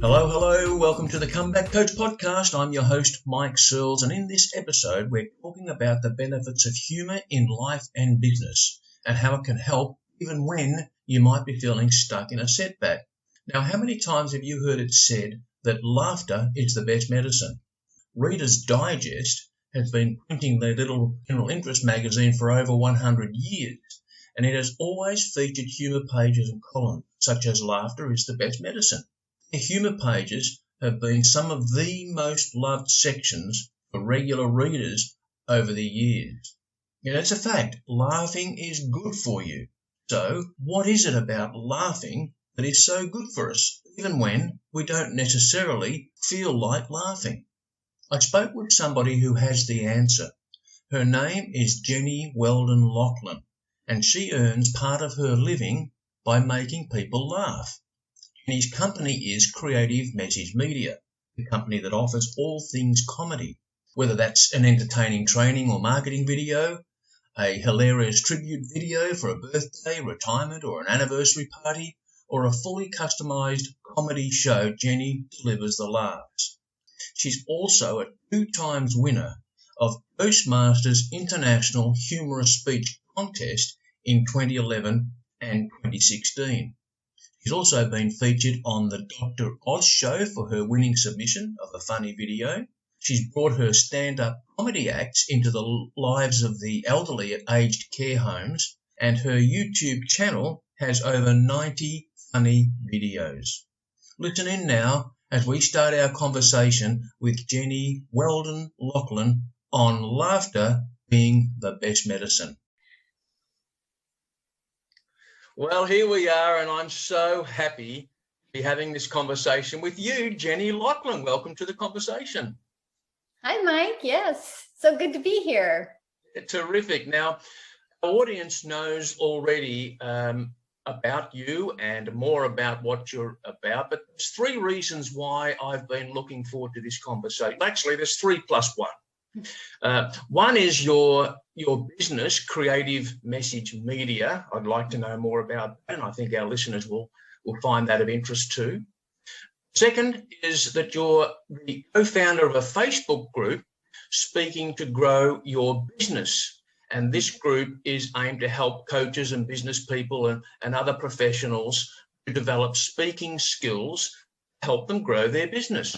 Hello, hello. Welcome to the Comeback Coach podcast. I'm your host, Mike Searles, and in this episode, we're talking about the benefits of humour in life and business and how it can help even when you might be feeling stuck in a setback. Now, how many times have you heard it said that laughter is the best medicine? Reader's Digest has been printing their little general interest magazine for over 100 years, and it has always featured humour pages and columns, such as laughter is the best medicine. The humour pages have been some of the most loved sections for regular readers over the years. And it's a fact, laughing is good for you. So what is it about laughing that is so good for us, even when we don't necessarily feel like laughing? I spoke with somebody who has the answer. Her name is Jenny Weldon Locklin, and she earns part of her living by making people laugh. Jenny's company is Creative Message Media, the company that offers all things comedy, whether that's an entertaining training or marketing video, a hilarious tribute video for a birthday, retirement or an anniversary party, or a fully customised comedy show. Jenny delivers the laughs. She's also a 2-time winner of Toastmasters International Humorous Speech Contest in 2011 and 2016. She's also been featured on the Dr. Oz show for her winning submission of a funny video. She's brought her stand-up comedy acts into the lives of the elderly at aged care homes, and her YouTube channel has over 90 funny videos. Listen in now as we start our conversation with Jenny Weldon Locklin on laughter being the best medicine. Well, here we are, and I'm so happy to be having this conversation with you, Jenny Locklin. Welcome to the conversation. Hi, Mike. Yes, so good to be here. Terrific. Now, our audience knows already about you and more about what you're about, but there's 3 reasons why I've been looking forward to this conversation. Actually, there's 3 plus 1. One is your business, Creative Message Media. I'd like to know more about that, and I think our listeners will find that of interest too. Second is that you're the co-founder of a Facebook group, Speaking to Grow Your Business. And this group is aimed to help coaches and business people and other professionals to develop speaking skills, help them grow their business.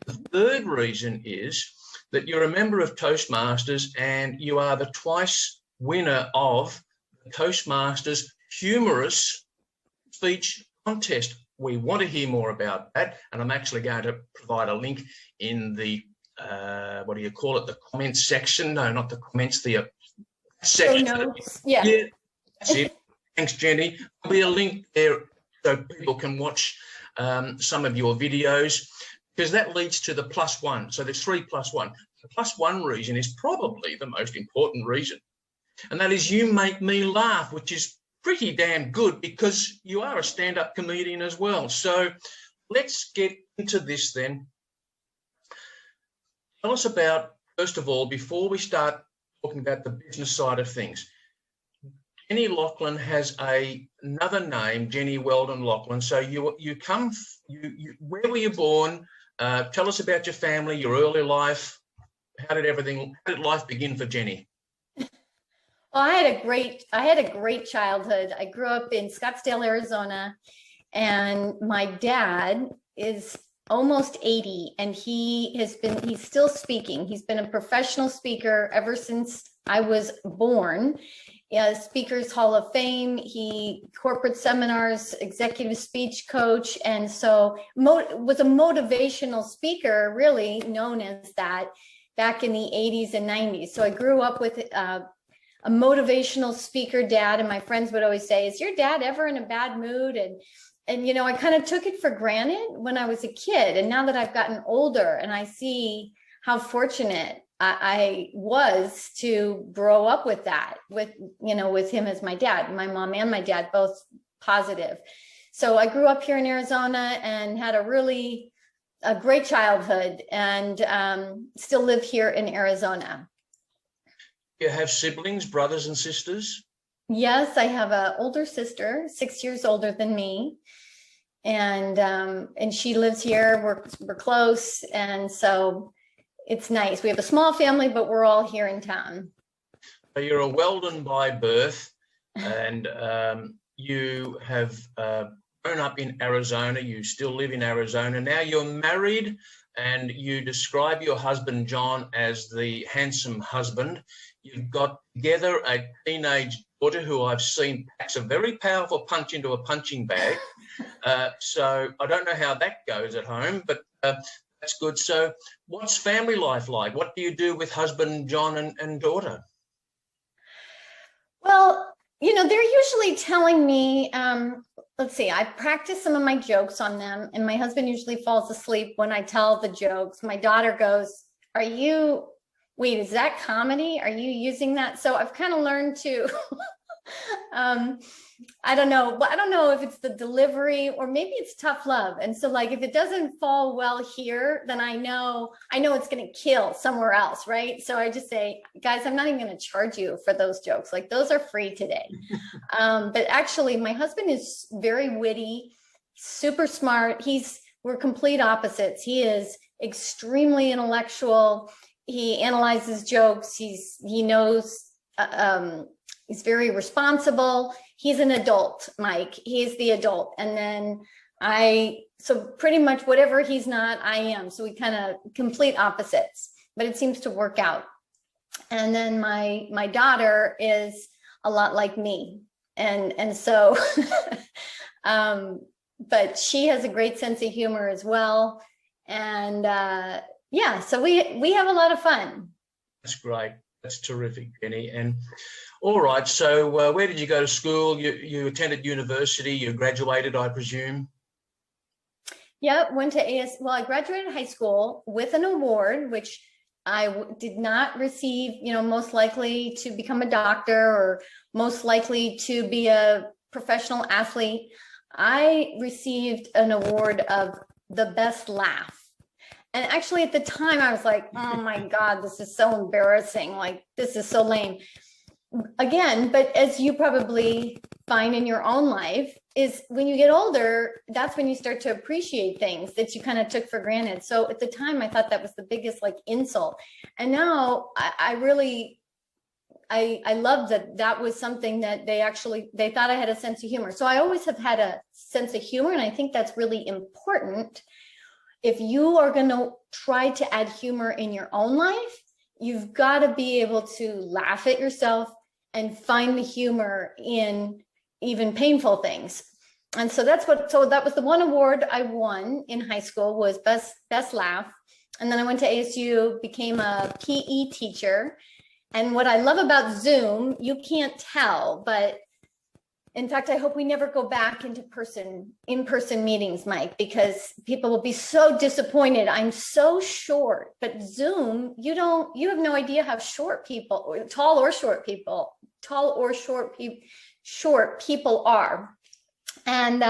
The third reason is that you're a member of Toastmasters and you are the twice winner of the Toastmasters Humorous Speech Contest. We want to hear more about that, and I'm actually going to provide a link in the, the comments section? No, not the comments, the section. Oh, no. Yeah, that's it. Thanks, Jenny. There'll be a link there so people can watch some of your videos, because that leads to the plus 1. So there's 3 plus 1. The plus 1 reason is probably the most important reason, and that is you make me laugh, which is pretty damn good because you are a stand-up comedian as well. So let's get into this then. Tell us about, first of all, before we start talking about the business side of things, Jenny Locklin has another name, Jenny Weldon Locklin. So where were you born? Tell us about your family, your early life. How did life begin for Jenny? well, I had a great childhood. I grew up in Scottsdale, Arizona, and my dad is almost 80, and he's still speaking. He's been a professional speaker ever since I was born. Speakers Hall of Fame, corporate seminars, executive speech coach, and so was a motivational speaker, really known as that back in the 80s and 90s. So I grew up with a motivational speaker dad, and my friends would always say, "Is your dad ever in a bad mood?" And I kind of took it for granted when I was a kid, and now that I've gotten older and I see how fortunate I was to grow up with that, with him as my dad. My mom and my dad both positive. So I grew up here in Arizona and had a great childhood, and still live here in Arizona. You have siblings, brothers and sisters? Yes, I have an older sister, 6 years older than me. and she lives here. We're close, and so it's nice. We have a small family, but we're all here in town. So you're a Weldon by birth, and you have grown up in Arizona. You still live in Arizona. Now you're married, and you describe your husband, John, as the handsome husband. You've got together a teenage daughter who I've seen packs a very powerful punch into a punching bag. So I don't know how that goes at home, but that's good. So what's family life like? What do you do with husband, John, and daughter? Well, they're usually telling me, let's see, I practice some of my jokes on them, and my husband usually falls asleep when I tell the jokes. My daughter goes, wait, is that comedy? Are you using that? So I've kind of learned to, I don't know, but I don't know if it's the delivery or maybe it's tough love. And so like, if it doesn't fall well here, then I know it's going to kill somewhere else. Right. So I just say, guys, I'm not even going to charge you for those jokes. Like those are free today. But actually my husband is very witty, super smart. We're complete opposites. He is extremely intellectual. He analyzes jokes. He knows, he's very responsible. He's an adult, Mike. He's the adult. And then so pretty much whatever he's not, I am. So we kind of complete opposites, but it seems to work out. And then my daughter is a lot like me. And so, but she has a great sense of humor as well. And yeah, so we have a lot of fun. That's great. That's terrific, Jenny. And all right, so where did you go to school? You attended university, you graduated, I presume? Yeah, went to well, I graduated high school with an award, which I did not receive, most likely to become a doctor or most likely to be a professional athlete. I received an award of the best laugh. And actually at the time I was like, oh my God, this is so embarrassing. Like, this is so lame. Again, but as you probably find in your own life, is when you get older, that's when you start to appreciate things that you kind of took for granted. So at the time I thought that was the biggest insult. And now I love that was something that they thought I had a sense of humor. So I always have had a sense of humor. And I think that's really important. If you are going to try to add humor in your own life, you've got to be able to laugh at yourself and find the humor in even painful things. And so that was the one award I won in high school, was best laugh. And then I went to ASU, became a PE teacher. And what I love about Zoom, you can't tell, but in fact, I hope we never go back into in-person meetings, Mike, because people will be so disappointed. I'm so short, but Zoom, you have no idea how short people, tall or short people are. And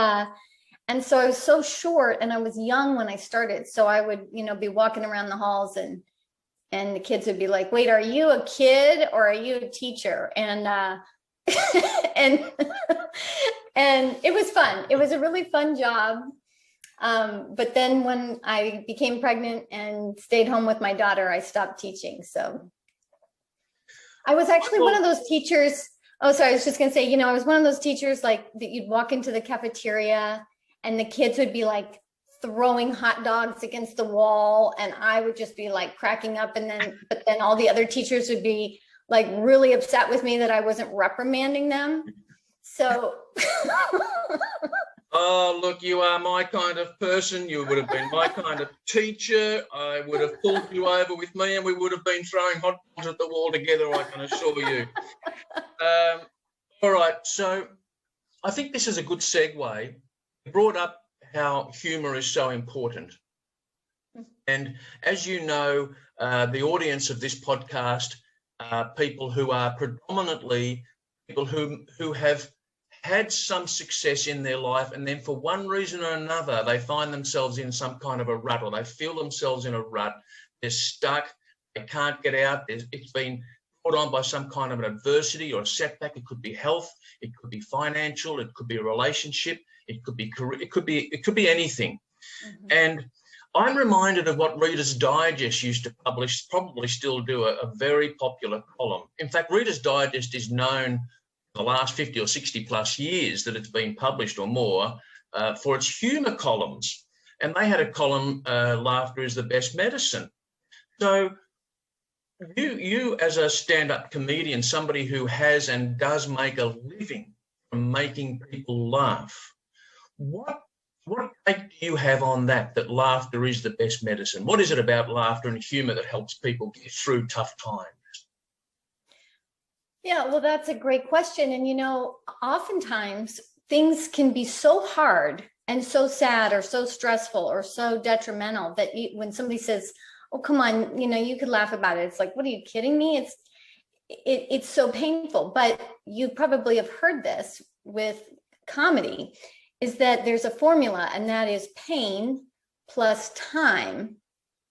so I was so short, and I was young when I started. So I would, be walking around the halls, and the kids would be like, wait, are you a kid or are you a teacher? And and it was fun. It was a really fun job. But then when I became pregnant and stayed home with my daughter, I stopped teaching. So I was actually one of those teachers. Oh, sorry. I was just going to say, I was one of those teachers that you'd walk into the cafeteria and the kids would be throwing hot dogs against the wall. And I would just be cracking up. But then all the other teachers would be really upset with me that I wasn't reprimanding them. So. Oh, look, you are my kind of person. You would have been my kind of teacher. I would have pulled you over with me and we would have been throwing hot dogs at the wall together, I can assure you. All right, so I think this is a good segue. You brought up how humour is so important. And as you know, the audience of this podcast are people who are predominantly people who have had some success in their life, and then for one reason or another, they find themselves in some kind of a rut, or they feel themselves in a rut. They're stuck. They can't get out. It's been brought on by some kind of an adversity or a setback. It could be health. It could be financial. It could be a relationship. It could be career, it could be anything. Mm-hmm. And I'm reminded of what Reader's Digest used to publish, probably still do, a very popular column. In fact, Reader's Digest is known for the last 50 or 60 plus years that it's been published or more for its humour columns. And they had a column, Laughter is the Best Medicine. So you as a stand-up comedian, somebody who has and does make a living from making people laugh, what take do you have on that laughter is the best medicine? What is it about laughter and humour that helps people get through tough times? Yeah, well, that's a great question. And, oftentimes things can be so hard and so sad or so stressful or so detrimental that when somebody says, oh, come on, you could laugh about it. It's like, what, are you kidding me? It's so painful. But you probably have heard this with comedy, is that there's a formula, and that is pain plus time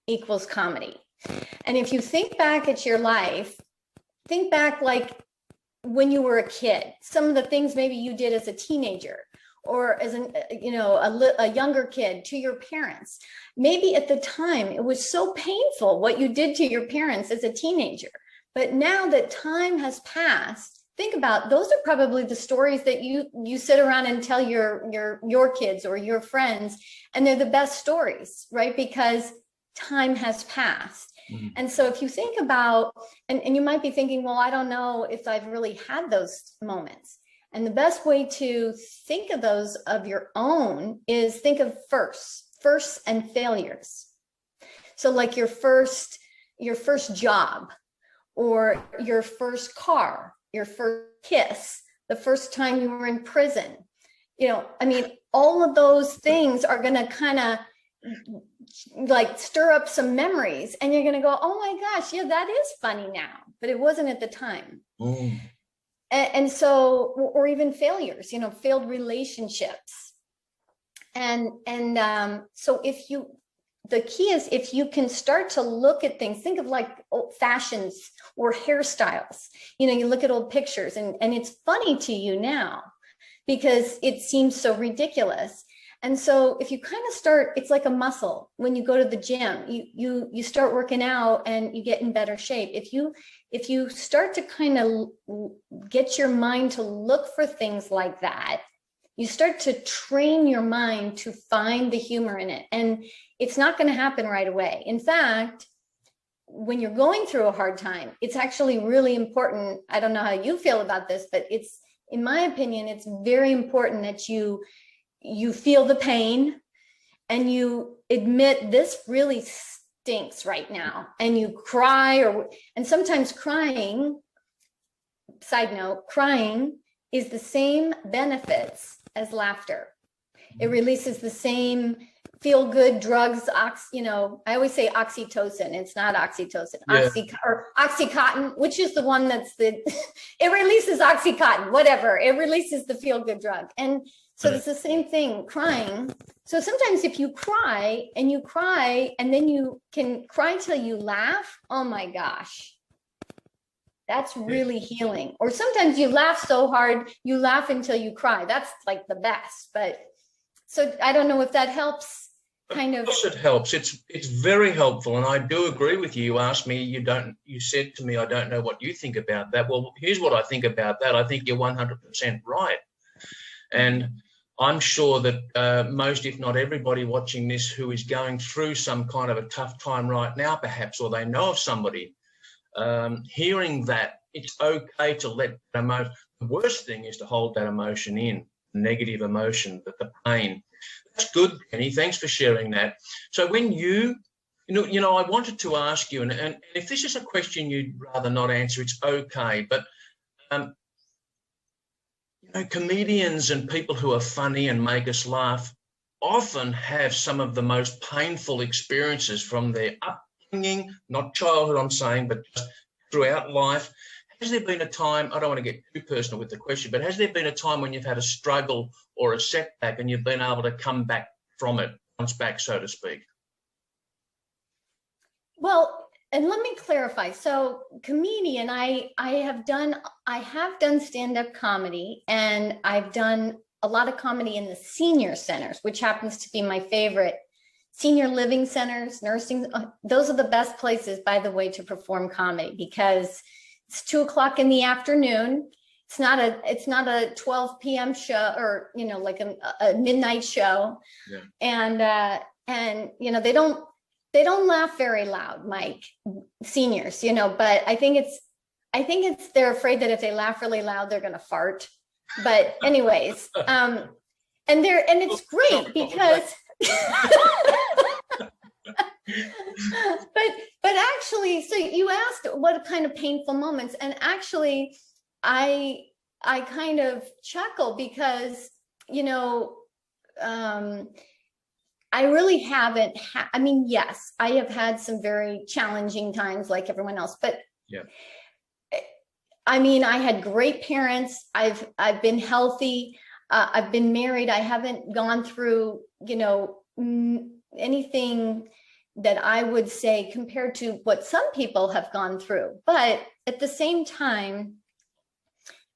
equals comedy. And if you think back at your life, think back like when you were a kid, some of the things maybe you did as a teenager or as a younger kid to your parents. Maybe at the time it was so painful what you did to your parents as a teenager. But now that time has passed, think about, those are probably the stories that you sit around and tell your kids or your friends, and they're the best stories, right? Because time has passed. Mm-hmm. And so if you think about, and you might be thinking, well, I don't know if I've really had those moments. And the best way to think of those of your own is think of firsts and failures. So like your first job, or your first car, your first kiss, the first time you were in prison. All of those things are going to kind of like stir up some memories, and you're going to go, oh my gosh, yeah, that is funny now, but it wasn't at the time. Mm. And so, or even failures, failed relationships. And so the key is, if you can start to look at things, think of like old fashions or hairstyles, you look at old pictures and it's funny to you now because it seems so ridiculous. And so if you kind of start, it's like a muscle. When you go to the gym, you start working out and you get in better shape. If you start to kind of get your mind to look for things like that, you start to train your mind to find the humor in it. And it's not going to happen right away. In fact, when you're going through a hard time, it's actually really important. I don't know how you feel about this, but it's, in my opinion, it's very important that you feel the pain and you admit this really stinks right now, and you cry, and sometimes crying, side note, crying is the same benefits as laughter. It releases the same feel good drugs. I always say oxytocin. It's not oxytocin. Yeah. Oxycontin, which is the one it releases Oxycontin, whatever. It releases the feel good drug. And so it's the same thing, crying. So sometimes if you cry and then you can cry till you laugh, oh my gosh, that's really healing. Or sometimes you laugh so hard, you laugh until you cry. That's like the best. But so I don't know if that helps. Kind of. Of course it helps. It's very helpful, and I do agree with you. You asked me, you said to me, I don't know what you think about that. Well, here's what I think about that. I think you're 100% right. And I'm sure that most, if not everybody watching this who is going through some kind of a tough time right now, perhaps, or they know of somebody, hearing that it's okay to let that emotion, the worst thing is to hold that emotion in, negative emotion, the pain. That's good, Jenny. Thanks for sharing that. So when I wanted to ask you, and if this is a question you'd rather not answer, it's okay. But, comedians and people who are funny and make us laugh often have some of the most painful experiences from their upbringing, not childhood, I'm saying, but just throughout life. Has there been a time, I don't want to get too personal with the question, but has there been a time when you've had a struggle or a setback and you've been able to come back from it, bounce back, so to speak? Well, and let me clarify. So comedian, I have done stand-up comedy, and I've done a lot of comedy in the senior centers, which happens to be my favorite. Senior living centers, nursing, those are the best places, by the way, to perform comedy, because it's 2:00 in the afternoon. It's not a 12 p.m. show, or, you know, like a midnight show. Yeah. And, you know, they don't laugh very loud, Mike, seniors, you know, but I think it's, they're afraid that if they laugh really loud, they're going to fart. But anyways, and it's great because, but actually, so you asked what kind of painful moments, and actually I kind of chuckle because, you know, I really haven't I mean, yes, I have had some very challenging times like everyone else, but yeah. I mean, I had great parents. I've been healthy. I've been married. I haven't gone through, you know, anything that I would say compared to what some people have gone through. But at the same time,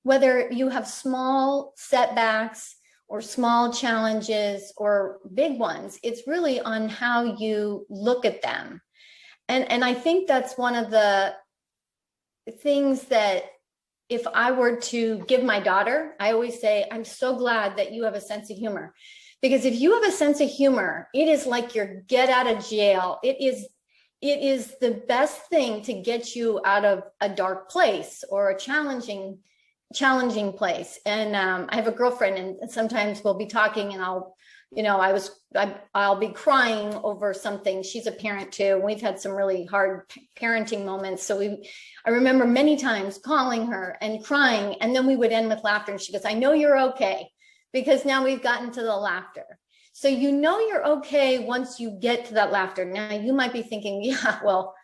whether you have small setbacks or small challenges or big ones, it's really on how you look at them. And I think that's one of the things that, if I were to give my daughter, I always say, I'm so glad that you have a sense of humor. Because if you have a sense of humor, it is like your get out of jail. It is the best thing to get you out of a dark place or a challenging place. And I have a girlfriend, and sometimes we'll be talking, and I'll be crying over something. She's a parent too. We've had some really hard parenting moments. So I remember many times calling her and crying, and then we would end with laughter. And she goes, I know you're okay, because now we've gotten to the laughter. So you know you're okay once you get to that laughter. Now you might be thinking, yeah, well,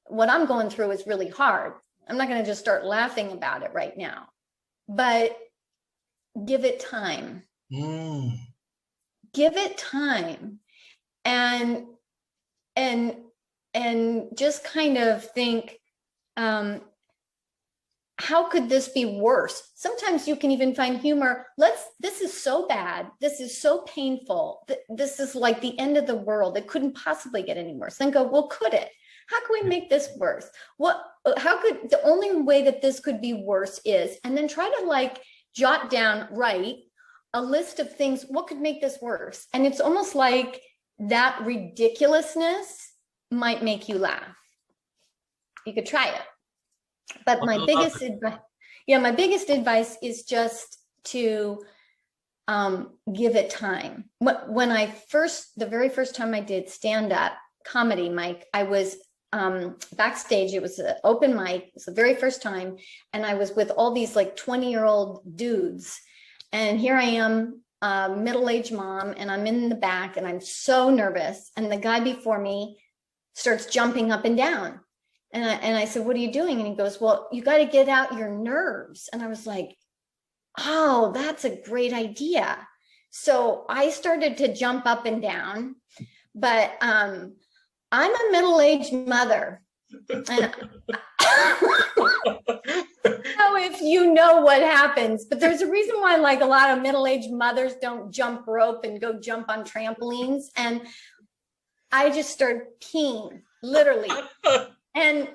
what I'm going through is really hard. I'm not going to just start laughing about it right now, but give it time. Give it time, and just kind of think, how could this be worse? Sometimes you can even find humor. This is so bad. This is so painful. This is like the end of the world. It couldn't possibly get any worse. Then go, well, could it? How can we make this worse? How could, the only way that this could be worse is, and then try to like jot down, write a list of things, what could make this worse? And it's almost like that ridiculousness might make you laugh. You could try it. But my biggest advice is just to give it time. When the very first time I did stand-up comedy, Mike, I was backstage. It was an open mic. It was the very first time. And I was with all these like 20-year-old dudes. And here I am, a middle-aged mom, and I'm in the back, and I'm so nervous. And the guy before me starts jumping up and down. And I said, what are you doing? And he goes, well, you got to get out your nerves. And I was like, oh, that's a great idea. So I started to jump up and down, but I'm a middle-aged mother. And if you know what happens, but there's a reason why like a lot of middle-aged mothers don't jump rope and go jump on trampolines. And I just started peeing, literally. And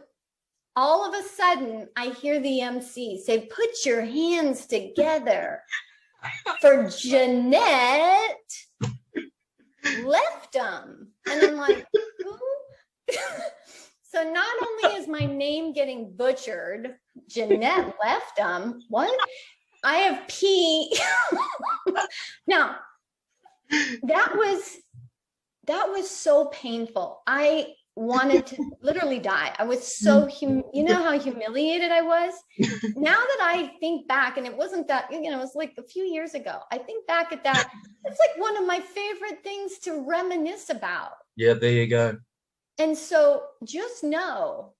all of a sudden I hear the MC say, put your hands together for Jeanette Lefton. And I'm like, who? So not only is my name getting butchered, Jeanette Lefton, what? I have pee. Now, that was so painful. I wanted to literally die. I was so, you know how humiliated I was? Now that I think back, and it wasn't that, you know, it was like a few years ago. I think back at that. It's like one of my favorite things to reminisce about. Yeah, there you go. And so just know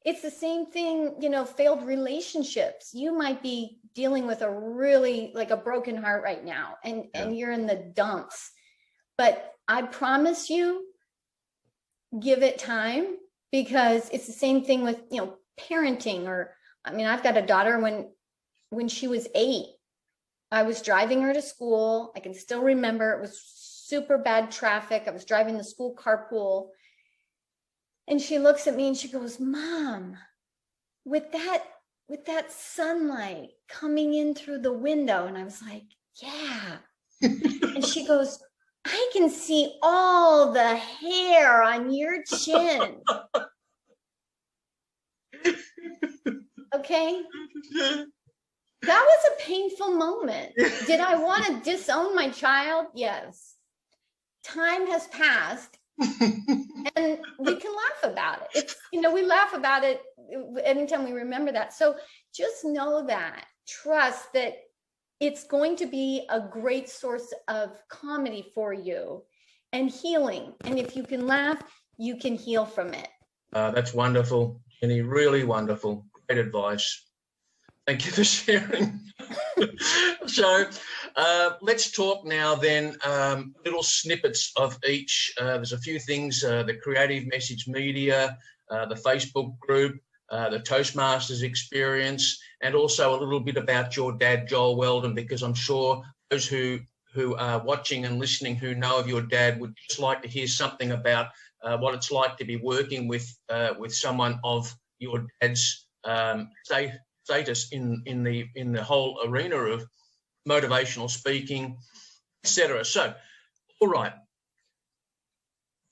it's the same thing, you know, failed relationships. You might be dealing with a really like a broken heart right now, and you're in the dumps. But I promise you, give it time, because it's the same thing with, you know, parenting. Or, I mean, I've got a daughter, when she was 8, I was driving her to school. I can still remember it was super bad traffic. I was driving the school carpool. And she looks at me and she goes, Mom, with that sunlight coming in through the window. And I was like, yeah. And she goes, I can see all the hair on your chin. Okay. That was a painful moment. Did I want to disown my child? Yes. Time has passed and we can laugh about it. It's, we laugh about it anytime we remember that. So just know that, trust that it's going to be a great source of comedy for you and healing. And if you can laugh, you can heal from it. That's wonderful, Jenny. Really wonderful. Great advice. Thank you for sharing. So let's talk now then, little snippets of each. There's a few things, the creative message media, the Facebook group, the Toastmasters experience, and also a little bit about your dad, Joel Weldon, because I'm sure those who are watching and listening who know of your dad would just like to hear something about what it's like to be working with someone of your dad's status in the whole arena of motivational speaking, etc. So, all right,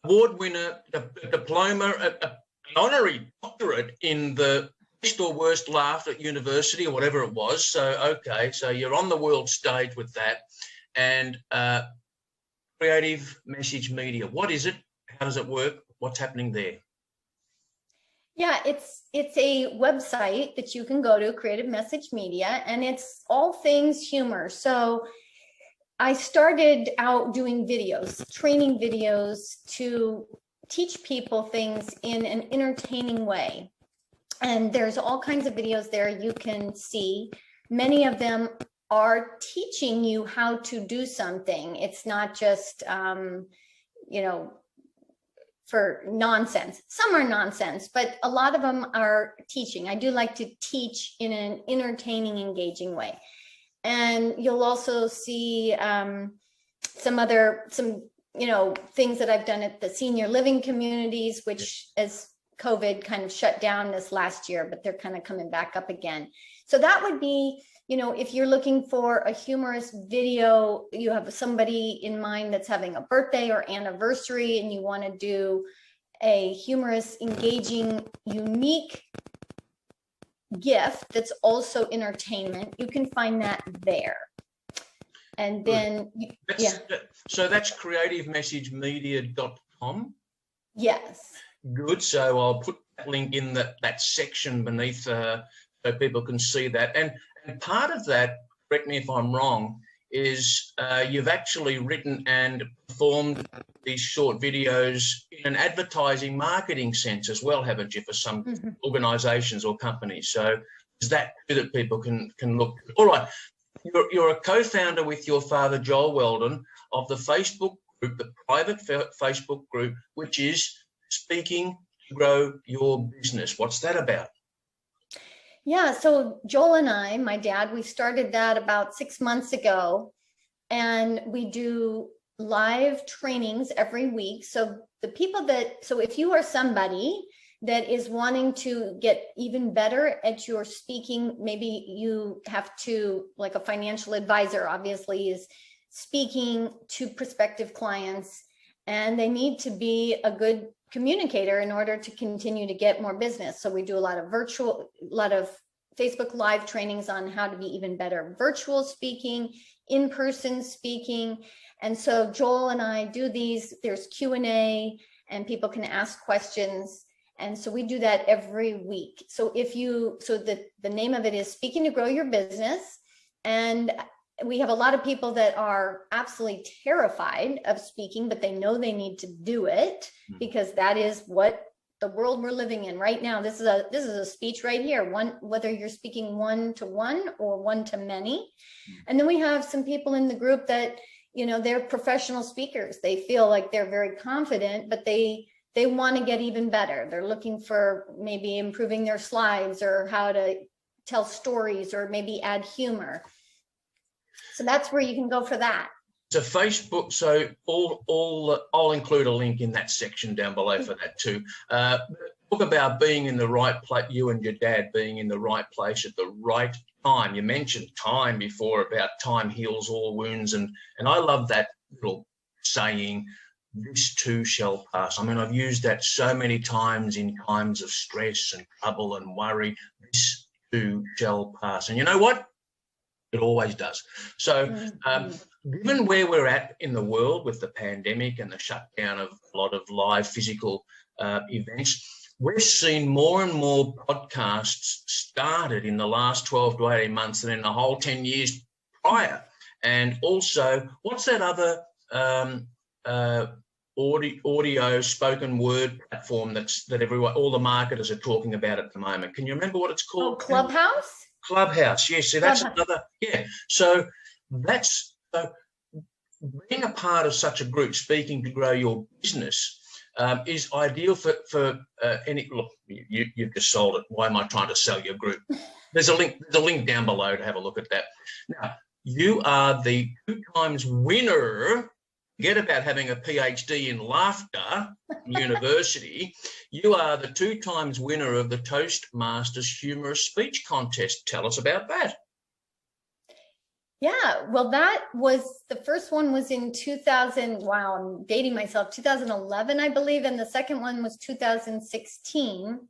award winner, a diploma, an honorary doctorate in the best or worst laugh at university or whatever it was. So, okay, so you're on the world stage with that, and creative message media. What is it? How does it work? What's happening there? Yeah, it's a website that you can go to, Creative Message Media, and it's all things humor. So I started out doing videos, training videos to teach people things in an entertaining way. And there's all kinds of videos there you can see. Many of them are teaching you how to do something. It's not just, for nonsense. Some are nonsense, but a lot of them are teaching. I do like to teach in an entertaining, engaging way. And you'll also see some things that I've done at the senior living communities, which as COVID kind of shut down this last year, but they're kind of coming back up again. So that would be, if you're looking for a humorous video, you have somebody in mind that's having a birthday or anniversary, and you want to do a humorous, engaging, unique gift that's also entertainment, you can find that there. And then, So that's creativemessagemedia.com? Yes. Good. So I'll put that link in that section beneath so people can see that. And part of that, correct me if I'm wrong, is you've actually written and performed these short videos in an advertising marketing sense as well, haven't you, for some organisations or companies? So is that that people can look? All right. You're a co-founder with your father, Joel Weldon, of the Facebook group, the private Facebook group, which is Speaking to Grow Your Business. What's that about? Yeah, so Joel and I, my dad, we started that about 6 months ago, and we do live trainings every week. So if you are somebody that is wanting to get even better at your speaking, maybe you have to, like a financial advisor, obviously, is speaking to prospective clients, and they need to be a good communicator in order to continue to get more business. So we do a lot of Facebook live trainings on how to be even better virtual speaking, in-person speaking. And so Joel and I do these, there's Q&A and people can ask questions. And so we do that every week. So the name of it is Speaking to Grow Your Business. And we have a lot of people that are absolutely terrified of speaking, but they know they need to do it because that is what the world we're living in right now. This is a speech right here, whether you're speaking one-to-one or one-to-many. And then we have some people in the group that, they're professional speakers. They feel like they're very confident, but they want to get even better. They're looking for maybe improving their slides or how to tell stories or maybe add humor. So that's where you can go for that. So Facebook, so I'll include a link in that section down below for that too. Talk about being in the right place, you and your dad being in the right place at the right time. You mentioned time before, about time heals all wounds. And I love that little saying, this too shall pass. I mean, I've used that so many times in times of stress and trouble and worry. This too shall pass. And you know what? It always does. So given where we're at in the world with the pandemic and the shutdown of a lot of live physical events, we've seen more and more podcasts started in the last 12 to 18 months than in the whole 10 years prior. And also, what's that other audio spoken word platform that everyone, all the marketers are talking about at the moment? Can you remember what it's called? Oh, Clubhouse? Clubhouse, yes. So that's another, yeah. So that's, being a part of such a group, speaking to grow your business, is ideal for any. Look, you've just sold it. Why am I trying to sell your group? There's a link down below to have a look at that. Now, you are the 2 times winner. Forget about having a PhD in laughter from university. You are the 2 times winner of the Toastmasters humorous speech contest. Tell us about that. Yeah, well, that was, the first one was in 2000, wow, I'm dating myself, 2011, I believe, and the second one was 2016.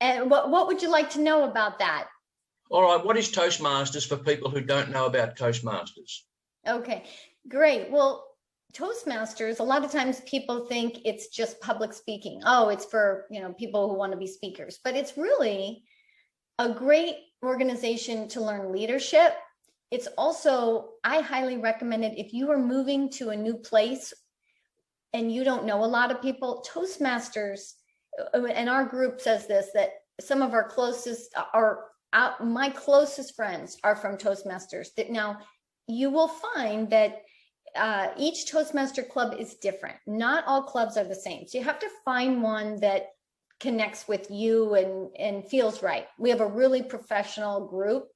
And what would you like to know about that? All right, what is Toastmasters for people who don't know about Toastmasters? Okay, great. Well, Toastmasters, a lot of times people think it's just public speaking. Oh, it's for, people who want to be speakers, but it's really a great organization to learn leadership. It's also, I highly recommend it if you are moving to a new place and you don't know a lot of people. Toastmasters, and our group says this, that some of our closest my closest friends are from Toastmasters. Now, you will find that each Toastmaster club is different. Not all clubs are the same. So you have to find one that connects with you and feels right. We have a really professional group,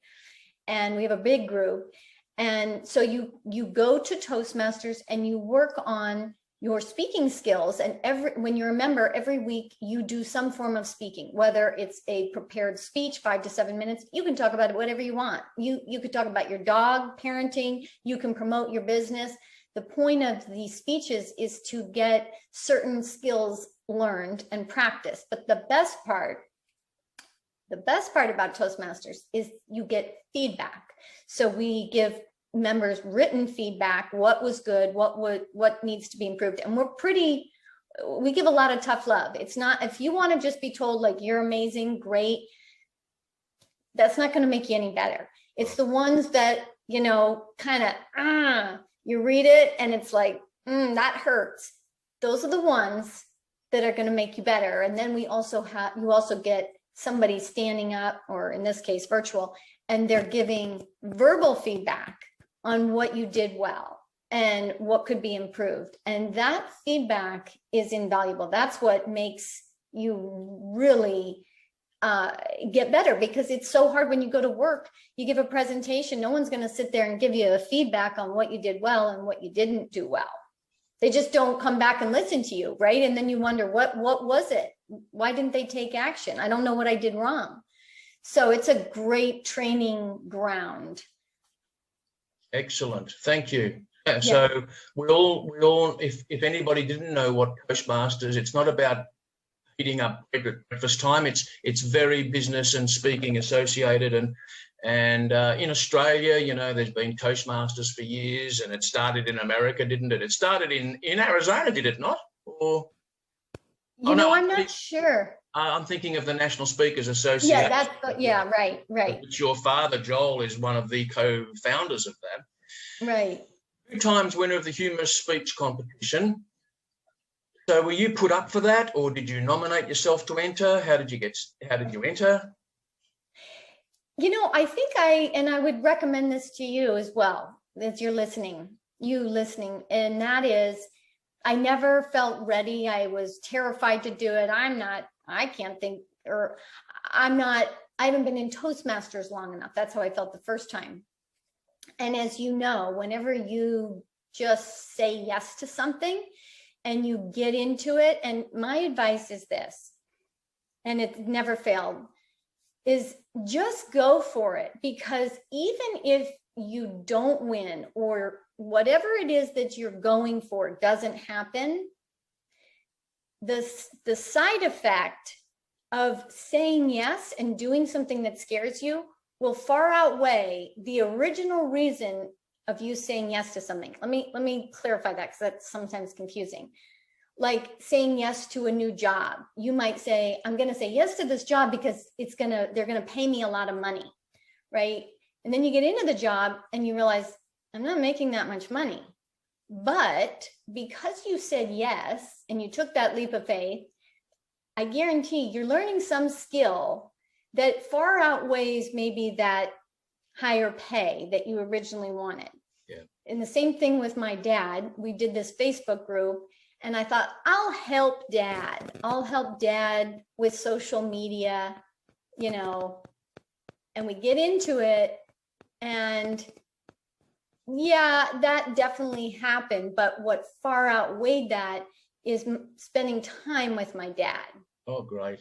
and we have a big group. And so you go to Toastmasters and you work on your speaking skills. And when you're a member, every week you do some form of speaking, whether it's a prepared speech, 5 to 7 minutes. You can talk about whatever you want. You could talk about your dog, parenting. You can promote your business. The point of these speeches is to get certain skills learned and practiced. But the best part about Toastmasters is you get feedback. So we give members written feedback, what was good, what needs to be improved. And we give a lot of tough love. It's not, if you want to just be told like, you're amazing, great, that's not going to make you any better. It's the ones that, kind of, you read it and it's like, that hurts. Those are the ones that are going to make you better. And then you also get somebody standing up, or in this case, virtual, and they're giving verbal feedback on what you did well and what could be improved. And that feedback is invaluable. That's what makes you really get better, because it's so hard when you go to work, you give a presentation, no one's going to sit there and give you a feedback on what you did well and what you didn't do well. They just don't come back and listen to you, right? And then you wonder, what was it? Why didn't they take action? I don't know what I did wrong. So it's a great training ground. Excellent. Thank you. Yeah. So we all, if anybody didn't know what Toastmasters, it's not about eating up breakfast time. It's very business and speaking associated. And in Australia, there's been Toastmasters for years, and it started in America, didn't it? It started in Arizona, did it not? Or I'm not sure. I'm thinking of the National Speakers Association. Yeah, right. It's your father, Joel, is one of the co-founders of that. Right. 2 times winner of the humorous speech competition. So were you put up for that, or did you nominate yourself to enter? How did you enter? I think I would recommend this to you as well, as you're listening, and that is, I never felt ready. I was terrified to do it. I haven't been in Toastmasters long enough. That's how I felt the first time. And as you know, whenever you just say yes to something and you get into it, and my advice is this, and it never failed, is just go for it. Because even if you don't win, or whatever it is that you're going for doesn't happen, the side effect of saying yes and doing something that scares you will far outweigh the original reason of you saying yes to something. Let me clarify that, because that's sometimes confusing. Like saying yes to a new job. You might say, I'm going to say yes to this job because they're going to pay me a lot of money, right? And then you get into the job and you realize, I'm not making that much money. But because you said yes and you took that leap of faith, I guarantee you're learning some skill that far outweighs maybe that higher pay that you originally wanted. Yeah. And the same thing with my dad. We did this Facebook group, and I thought, I'll help dad. I'll help dad with social media, and we get into it, and yeah, that definitely happened. But what far outweighed that is spending time with my dad. Oh, great.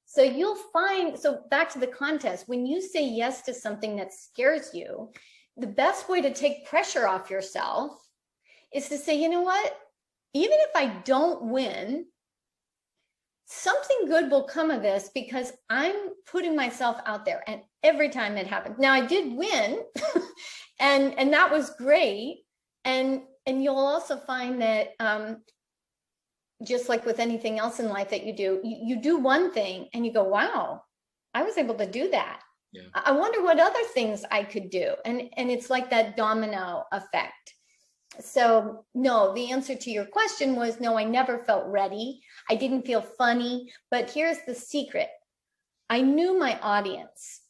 So you'll find, so back to the contest, when you say yes to something that scares you, the best way to take pressure off yourself is to say, you know what, even if I don't win, something good will come of this because I'm putting myself out there. And every time it happens. Now I did win and that was great. And you'll also find that, just like with anything else in life that you do one thing and you go, wow, I was able to do that. Yeah. I wonder what other things I could do. And it's like that domino effect. So no, the answer to your question was no, I never felt ready. I didn't feel funny, but here's the secret. I knew my audience.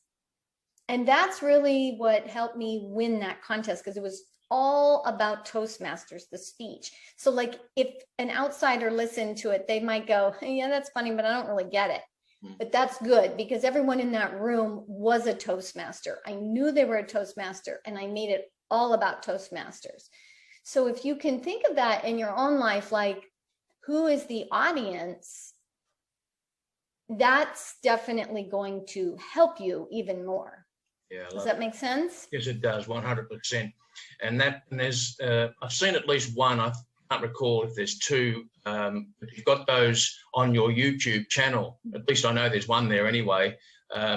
And that's really what helped me win that contest, because it was all about Toastmasters, the speech. So like if an outsider listened to it, they might go, yeah, that's funny, but I don't really get it. But that's good because everyone in that room was a Toastmaster. I knew they were a Toastmaster and I made it all about Toastmasters. So if you can think of that in your own life, like who is the audience, that's definitely going to help you even more. Yeah. Does that make sense? Yes, it does, 100%. And there's, I've seen at least one, I can't recall if there's two, but you've got those on your YouTube channel. At least I know there's one there anyway.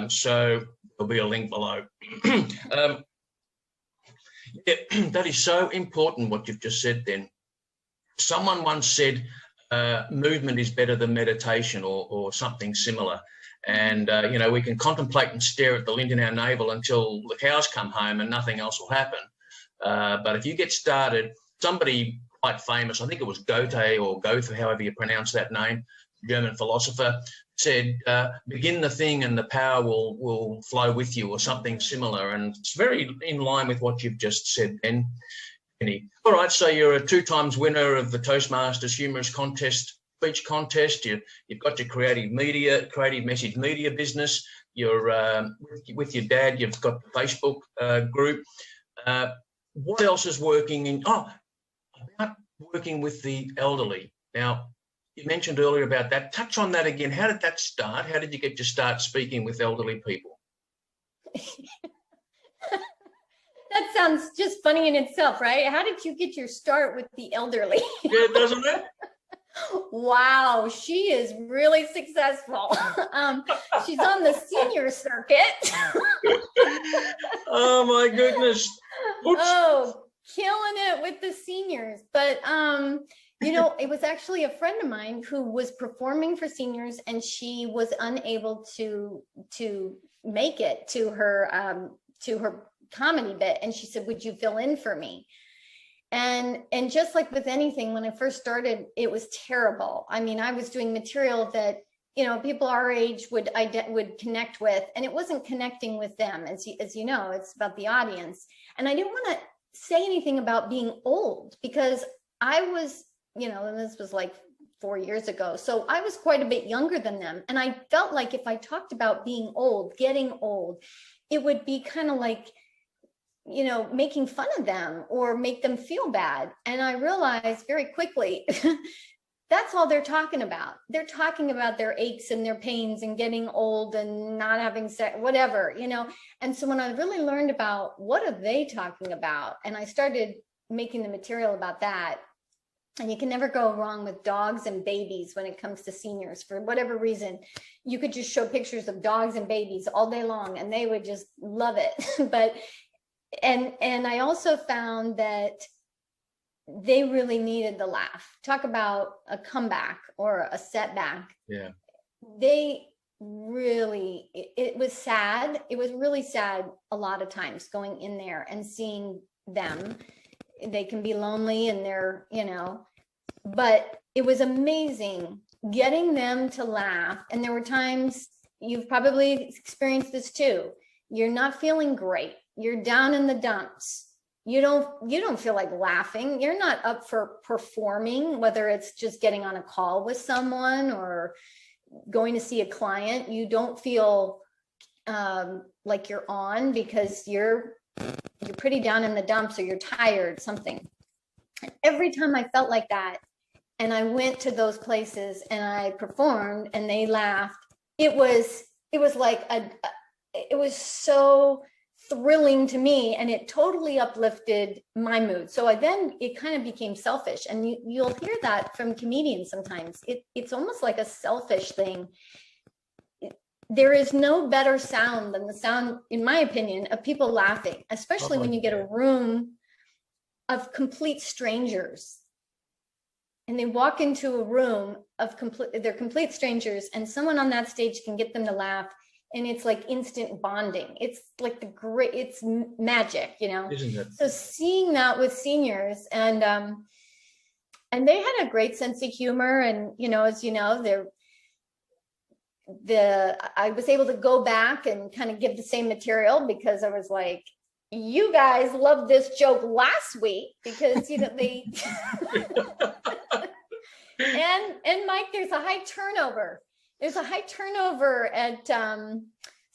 So there'll be a link below. Yeah, that is so important what you've just said then. Someone once said, movement is better than meditation or something similar. And, we can contemplate and stare at the lint in our navel until the cows come home and nothing else will happen. But if you get started, somebody quite famous, I think it was Goethe, however you pronounce that name, German philosopher, said, begin the thing and the power will flow with you, or something similar. And it's very in line with what you've just said, Ben. All right, so you're a 2 times winner of the Toastmasters Humorous Contest, speech contest. You've got your creative message media business. You're with your dad. You've got the Facebook group. What else is working about working with the elderly? Now, you mentioned earlier about that. Touch on that again. How did that start? How did you get to start speaking with elderly people? That sounds just funny in itself, right? How did you get your start with the elderly? Yeah, doesn't it? Wow, she is really successful. She's on the senior circuit. Oh my goodness. Oops. Oh, killing it with the seniors. But it was actually a friend of mine who was performing for seniors, and she was unable to make it to her comedy bit, and she said, would you fill in for me? And just like with anything, when I first started, it was terrible. I mean, I was doing material that people our age would connect with, and it wasn't connecting with them. As you know, it's about the audience. And I didn't want to say anything about being old, because I was, and this was like 4 years ago, so I was quite a bit younger than them, and I felt like if I talked about being old, getting old, it would be kind of like making fun of them or make them feel bad. And I realized very quickly, that's all they're talking about. They're talking about their aches and their pains and getting old and not having sex, whatever, And so when I really learned about what are they talking about, and I started making the material about that, and you can never go wrong with dogs and babies when it comes to seniors. For whatever reason, you could just show pictures of dogs and babies all day long and they would just love it. But and I also found that they really needed the laugh. Talk about a comeback or a setback. Yeah. They really, it was sad. It was really sad a lot of times going in there and seeing them. They can be lonely and they're, but it was amazing getting them to laugh. And there were times, you've probably experienced this too. You're not feeling great. You're down in the dumps. You don't feel like laughing. You're not up for performing, whether it's just getting on a call with someone or going to see a client. You don't feel like you're on because you're pretty down in the dumps or you're tired, something. And every time I felt like that and I went to those places and I performed and they laughed, it was like it was so thrilling to me, and it totally uplifted my mood. So it kind of became selfish, and you'll hear that from comedians sometimes. It's almost like a selfish thing. There is no better sound than the sound, in my opinion, of people laughing, especially when you get a room of complete strangers and they walk into a room of they're complete strangers, and someone on that stage can get them to laugh. And it's like instant bonding. It's like it's magic, Isn't it? So seeing that with seniors, and they had a great sense of humor, and as you know, I was able to go back and kind of give the same material because I was like, you guys loved this joke last week because they and Mike, there's a high turnover. There's a high turnover at some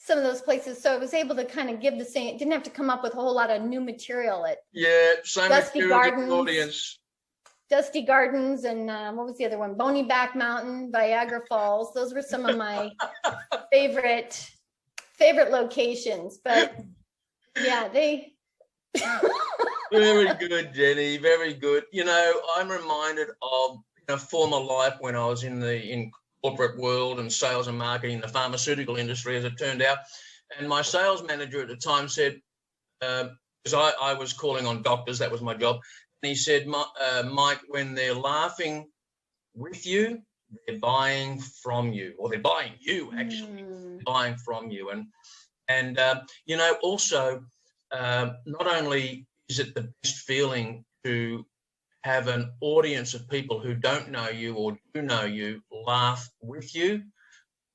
of those places. So I was able to kind of give the same, didn't have to come up with a whole lot of new material at same Dusty Gardens, audience. Dusty Gardens, and what was the other one? Boney Back Mountain, Viagra Falls. Those were some of my favorite locations. But yeah, they Very good, Jenny. Very good. I'm reminded of a former life when I was in corporate world and sales and marketing, the pharmaceutical industry, as it turned out. And my sales manager at the time said, because I was calling on doctors, that was my job. And he said, Mike, when they're laughing with you, they're buying from you, or they're buying you, actually, buying from you. And also, not only is it the best feeling to have an audience of people who don't know you or do know you laugh with you,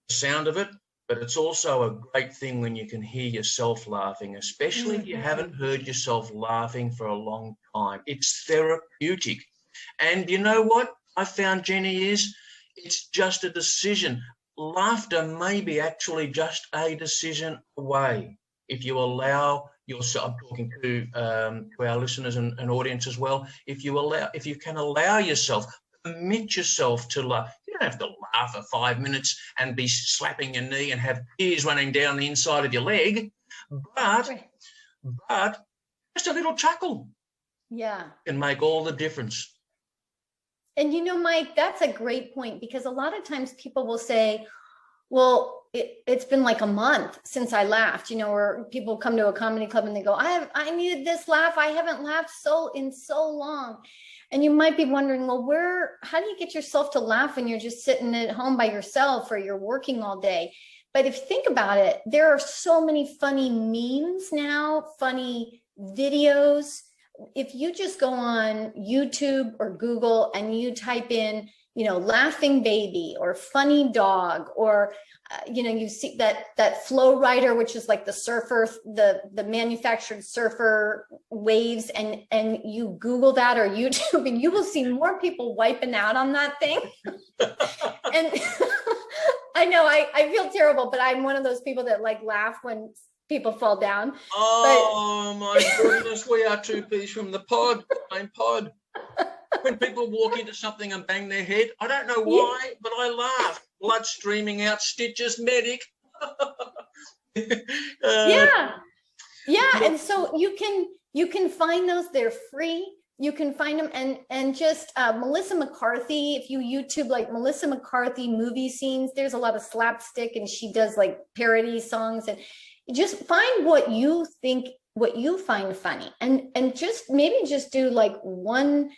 the sound of it, but it's also a great thing when you can hear yourself laughing, especially if you haven't heard yourself laughing for a long time. It's therapeutic. And you know what I found, Jenny, it's just a decision. Laughter may be actually just a decision away if you allow yourself. I'm talking to our listeners and audience as well. If you can allow yourself, permit yourself to laugh. You don't have to laugh for 5 minutes and be slapping your knee and have tears running down the inside of your leg, but just a little chuckle, can make all the difference. And Mike, that's a great point, because a lot of times people will say, well, it's been like a month since I laughed, or people come to a comedy club and they go, I needed this laugh. I haven't laughed in so long. And you might be wondering, well, how do you get yourself to laugh when you're just sitting at home by yourself or you're working all day? But if you think about it, there are so many funny memes now, funny videos. If you just go on YouTube or Google and you type in, laughing baby or funny dog, or you see that flow rider, which is like the surfer, the manufactured surfer waves, and you Google that or YouTube, and you will see more people wiping out on that thing. And I know I feel terrible, but I'm one of those people that like laugh when people fall down. Oh, my goodness, we are two peas from the pod, same pod. When people walk into something and bang their head, I don't know why, but I laugh. Blood streaming out, stitches, medic. Yeah. And so you can find those. They're free. You can find them, and just Melissa McCarthy. If you YouTube like Melissa McCarthy movie scenes, there's a lot of slapstick, and she does like parody songs, and just find what you find funny, and just maybe just do like one,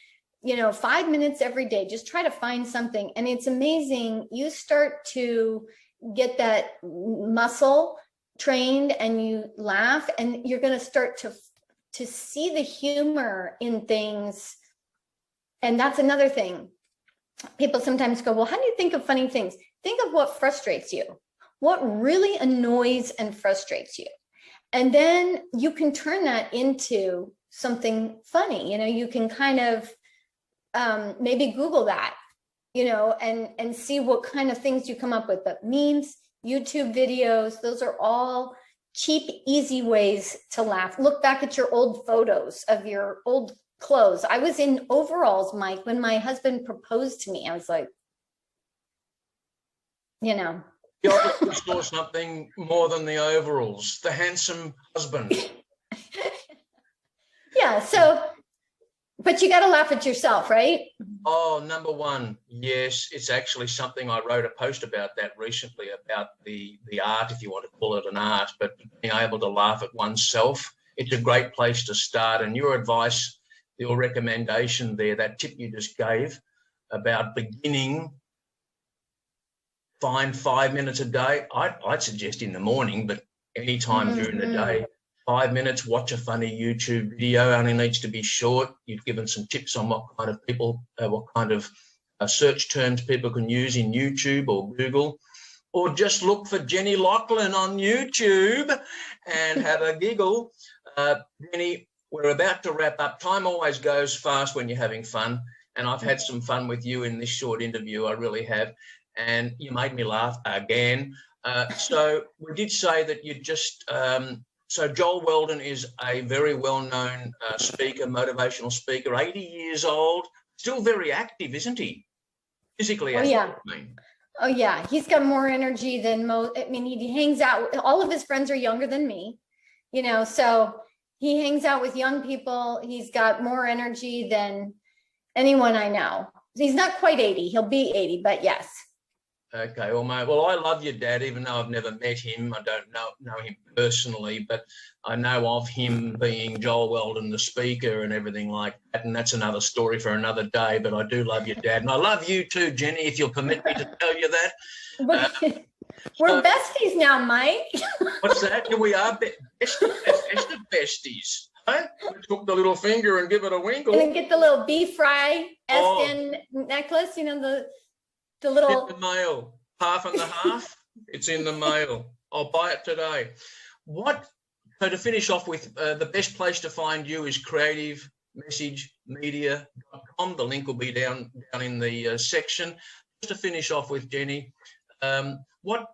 5 minutes every day. Just try to find something, and it's amazing. You start to get that muscle trained, and you laugh, and you're going to start to see the humor in things. And that's another thing. People sometimes go, well, how do you think of funny things? Think of what frustrates you, what really annoys and frustrates you. And then you can turn that into something funny. You can kind of maybe Google that, and see what kind of things you come up with. But memes, YouTube videos, those are all cheap, easy ways to laugh. Look back at your old photos of your old clothes. I was in overalls, Mike, when my husband proposed to me. I was like, You obviously saw something more than the overalls, the handsome husband. Yeah, so, but you got to laugh at yourself, right? Oh, number one, yes. It's actually something I wrote a post about that recently, about the art, if you want to call it an art, but being able to laugh at oneself. It's a great place to start. And your advice, your recommendation there, that tip you just gave about beginning, find 5 minutes a day. I'd suggest in the morning, but any time during the day. 5 minutes, watch a funny YouTube video. Only needs to be short. You've given some tips on what kind of search terms people can use in YouTube or Google, or just look for Jenny Locklin on YouTube and have a giggle. Jenny, we're about to wrap up. Time always goes fast when you're having fun, and I've had some fun with you in this short interview. I really have, and you made me laugh again. So we did say that you just... So Joel Weldon is a very well-known speaker, motivational speaker, 80 years old, still very active, isn't he? Physically active. Yeah. Oh, yeah. He's got more energy than most. I mean, he hangs out. All of his friends are younger than me, so he hangs out with young people. He's got more energy than anyone I know. He's not quite 80. He'll be 80, but yes. Okay, well, mate, I love your dad, even though I've never met him. I don't know him personally, but I know of him being Joel Weldon, the speaker, and everything like that, and that's another story for another day, but I do love your dad. And I love you too, Jenny, if you'll permit me to tell you that. We're besties now, Mike. What's that? Yeah, we are best of besties. Huh? We took the little finger and give it a winkle. And then get the little beef fry Estin necklace, the little... It's in the mail. Half and the half. It's in the mail. I'll buy it today. So to finish off with, the best place to find you is creativemessagemedia.com. The link will be down in the section. Just to finish off with, Jenny, what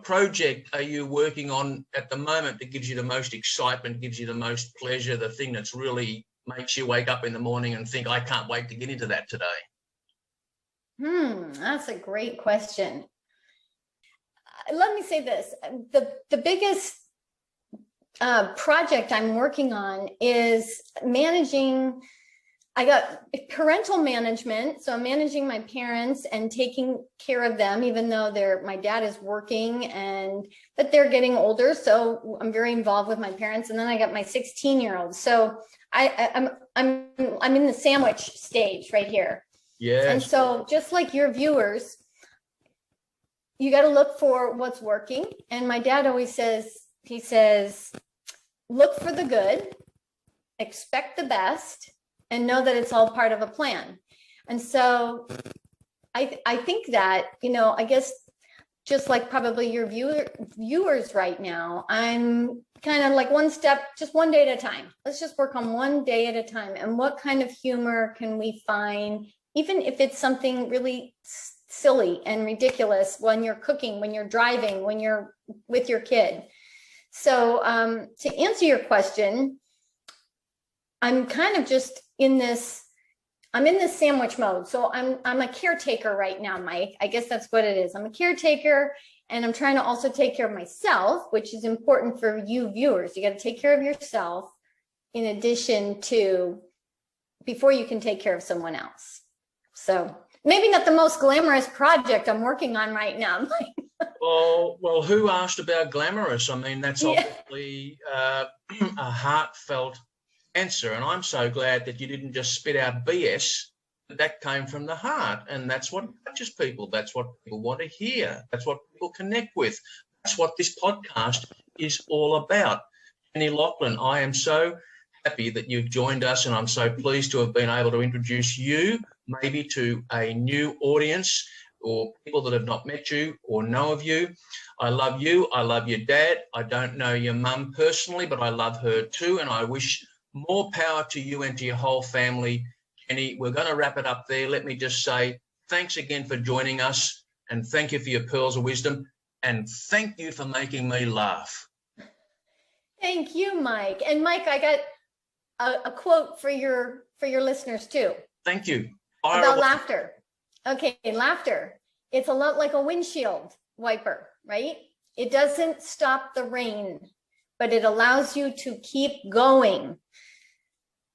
project are you working on at the moment that gives you the most excitement, gives you the most pleasure, the thing that's really makes you wake up in the morning and think, I can't wait to get into that today? That's a great question. Let me say this. The biggest project I'm working on is managing. I got parental management. So I'm managing my parents and taking care of them, even though my dad is working but they're getting older. So I'm very involved with my parents. And then I got my 16-year-old. So I'm in the sandwich stage right here. Yes. And so just like your viewers, you got to look for what's working. And my dad always says, look for the good, expect the best, and know that it's all part of a plan. And so I think that, I guess just like probably your viewers right now, I'm kind of like one step, just one day at a time. Let's just work on one day at a time. And what kind of humor can we find, even if it's something really silly and ridiculous when you're cooking, when you're driving, when you're with your kid. So to answer your question, I'm kind of just in this, I'm in this sandwich mode. So I'm a caretaker right now, Mike. I guess that's what it is. I'm a caretaker, and I'm trying to also take care of myself, which is important for you viewers. You got to take care of yourself in addition to, before you can take care of someone else. So maybe not the most glamorous project I'm working on right now. Well, who asked about glamorous? I mean, that's obviously a heartfelt answer, and I'm so glad that you didn't just spit out BS. That came from the heart, and that's what touches people. That's what people want to hear. That's what people connect with. That's what this podcast is all about. Jenny Locklin, I am so happy that you've joined us, and I'm so pleased to have been able to introduce you maybe to a new audience or people that have not met you or know of you. I love you. I love your dad. I don't know your mum personally, but I love her too, and I wish more power to you and to your whole family. Jenny, we're going to wrap it up there. Let me just say thanks again for joining us, and thank you for your pearls of wisdom, and thank you for making me laugh. Thank you, Mike. And Mike, I got a quote for your listeners too. Thank you. About laughter. Okay, laughter. It's a lot like a windshield wiper, right? It doesn't stop the rain, but it allows you to keep going.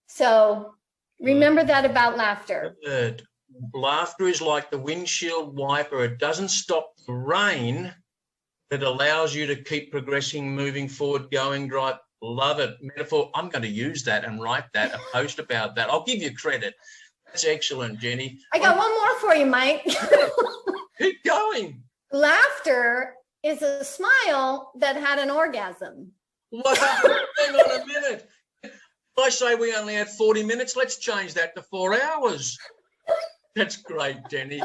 So remember that about laughter. Good. Laughter is like the windshield wiper. It doesn't stop the rain. It allows you to keep progressing, moving forward, going, drive. Love it. Metaphor. I'm going to use that and write that, a post about that. I'll give you credit. That's excellent, Jenny. I got one more for you, Mike. Keep going. Laughter is a smile that had an orgasm. What? Hang on a minute. I say we only had 40 minutes. Let's change that to 4 hours. That's great, Jenny.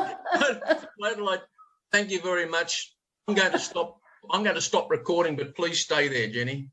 Thank you very much. I'm going to stop recording, but please stay there, Jenny.